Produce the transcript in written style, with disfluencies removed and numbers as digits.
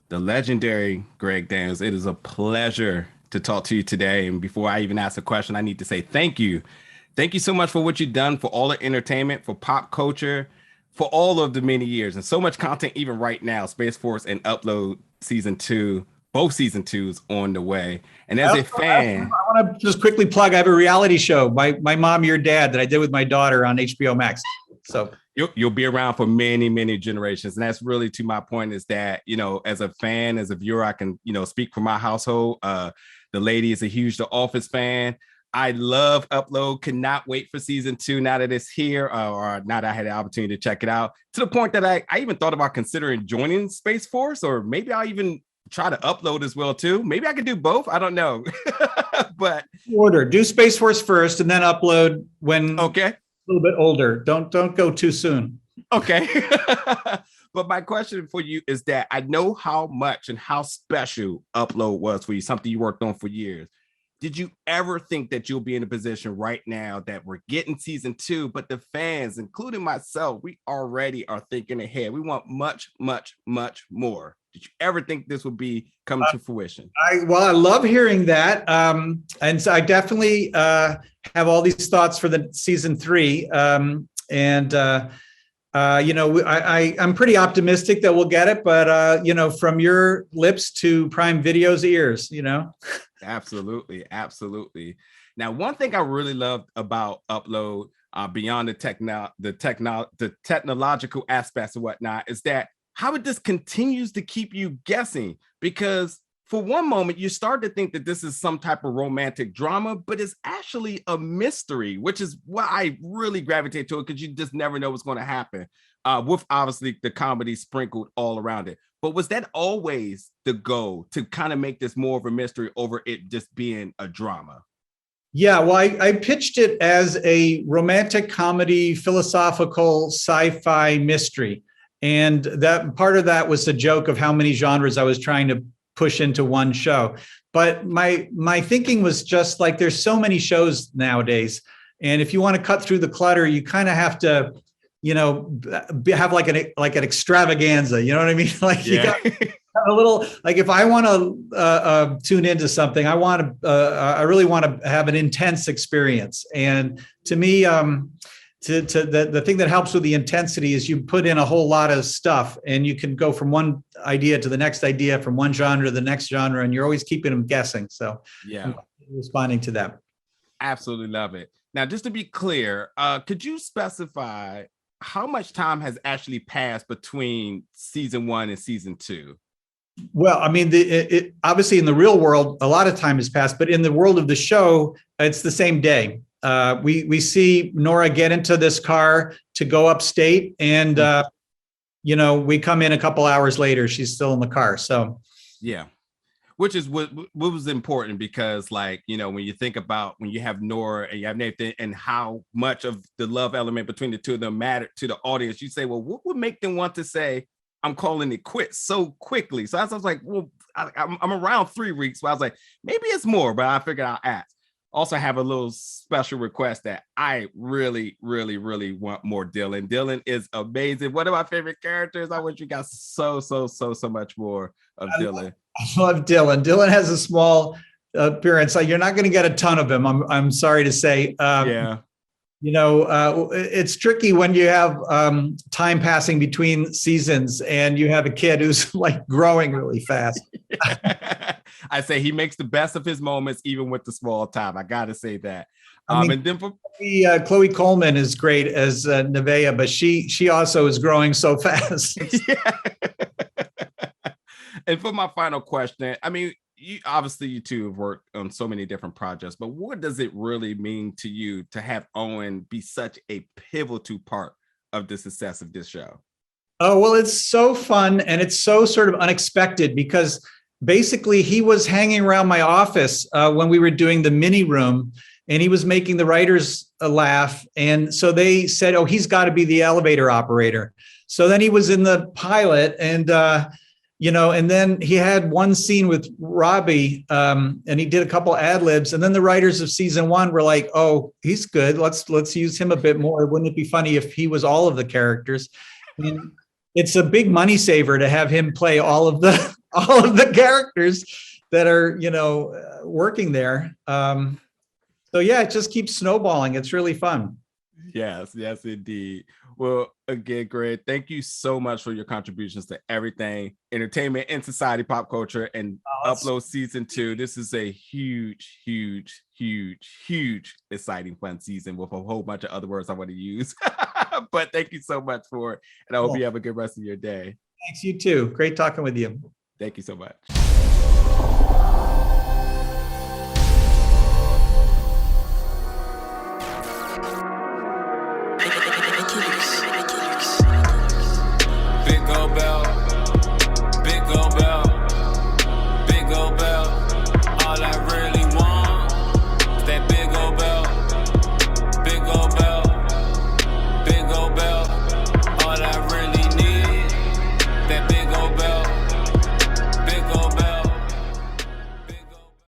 The legendary Greg Daniels. It is a pleasure to talk to you today. And before I even ask a question, I need to say thank you. Thank you so much for what you've done for all the entertainment, for pop culture, for all of the many years, and so much content, even right now. Space Force and Upload season two, both season twos on the way. And as a fan, I want to just quickly plug. I have a reality show, my mom, your dad, that I did with my daughter on HBO Max. So you'll be around for many generations, and that's really to my point is that as a fan, as a viewer, I can speak for my household. The lady is a huge The Office fan. I love Upload. Cannot wait for season two now that it's here, or now that I had the opportunity to check it out. To the point that I even thought about considering joining Space Force, or maybe I'll even try to Upload as well too. Maybe I could do both. I don't know, but do Space Force first, and then Upload when okay. A little bit older. Don't go too soon. Okay. But my question for you is that I know how much and how special Upload was for you, something you worked on for years. Did you ever think that you'll be in a position right now that we're getting season two, but the fans, including myself, we already are thinking ahead. We want much more. Did you ever think this would be coming to fruition? I love hearing that. And so I definitely have all these thoughts for the season three. I'm pretty optimistic that we'll get it, but from your lips to Prime Video's ears, Absolutely. Now, one thing I really loved about Upload, beyond the technological aspects and whatnot, is that how it just continues to keep you guessing, because for one moment you start to think that this is some type of romantic drama, but it's actually a mystery, which is why I really gravitate to it, because you just never know what's going to happen, with obviously the comedy sprinkled all around it. But was that always the goal, to kind of make this more of a mystery over it just being a drama? Yeah, well, I pitched it as a romantic comedy, philosophical sci-fi mystery. And that part of that was the joke of how many genres I was trying to push into one show. But my thinking was just like, there's so many shows nowadays. And if you want to cut through the clutter, you kind of have to, have like an extravaganza. You know what I mean? Like, yeah. You got a little, like, if I want to tune into something, I really want to have an intense experience. And to me, the thing that helps with the intensity is you put in a whole lot of stuff, and you can go from one idea to the next idea, from one genre to the next genre, and you're always keeping them guessing. So yeah, I'm responding to that. Absolutely love it. Now, just to be clear, could you specify how much time has actually passed between season one and season two? Well, I mean, obviously in the real world, a lot of time has passed, but in the world of the show, it's the same day. We see Nora get into this car to go upstate, and we come in a couple hours later, she's still in the car. So yeah, which is what was important, because when you think about when you have Nora and you have Nathan, and how much of the love element between the two of them mattered to the audience, you say, well, what would make them want to say, I'm calling it quits so quickly? So I was like, well, I'm around 3 weeks, but I was like, maybe it's more, but I figured I'll ask. Also have a little special request that I really want more Dylan. Dylan is amazing. One of my favorite characters. I wish you got so much more of Dylan. I love Dylan. Dylan has a small appearance. You're not going to get a ton of him, I'm sorry to say. Yeah. It's tricky when you have time passing between seasons and you have a kid who's like growing really fast. I say he makes the best of his moments, even with the small time. I got to say that. And then Chloe Coleman is great as Nevaeh, but she also is growing so fast. Yeah. And for my final question, I mean, you two have worked on so many different projects, but what does it really mean to you to have Owen be such a pivotal part of the success of this show? Oh, well, it's so fun, and it's so sort of unexpected, because basically he was hanging around my office when we were doing the mini room, and he was making the writers laugh. And so they said, oh, he's got to be the elevator operator. So then he was in the pilot, and and then he had one scene with Robbie, and he did a couple ad libs. And then the writers of season one were like, "Oh, he's good. Let's use him a bit more. Wouldn't it be funny if he was all of the characters?" And it's a big money saver to have him play all of the all of the characters that are, working there. So yeah, it just keeps snowballing. It's really fun. Yes, yes, indeed. Well, again, Greg, thank you so much for your contributions to everything entertainment and society, pop culture, and Upload season 2. This is a huge, huge, huge, huge, exciting, fun season with a whole bunch of other words I want to use. But thank you so much for it. And I hope you have a good rest of your day. Thanks, you too. Great talking with you. Thank you so much.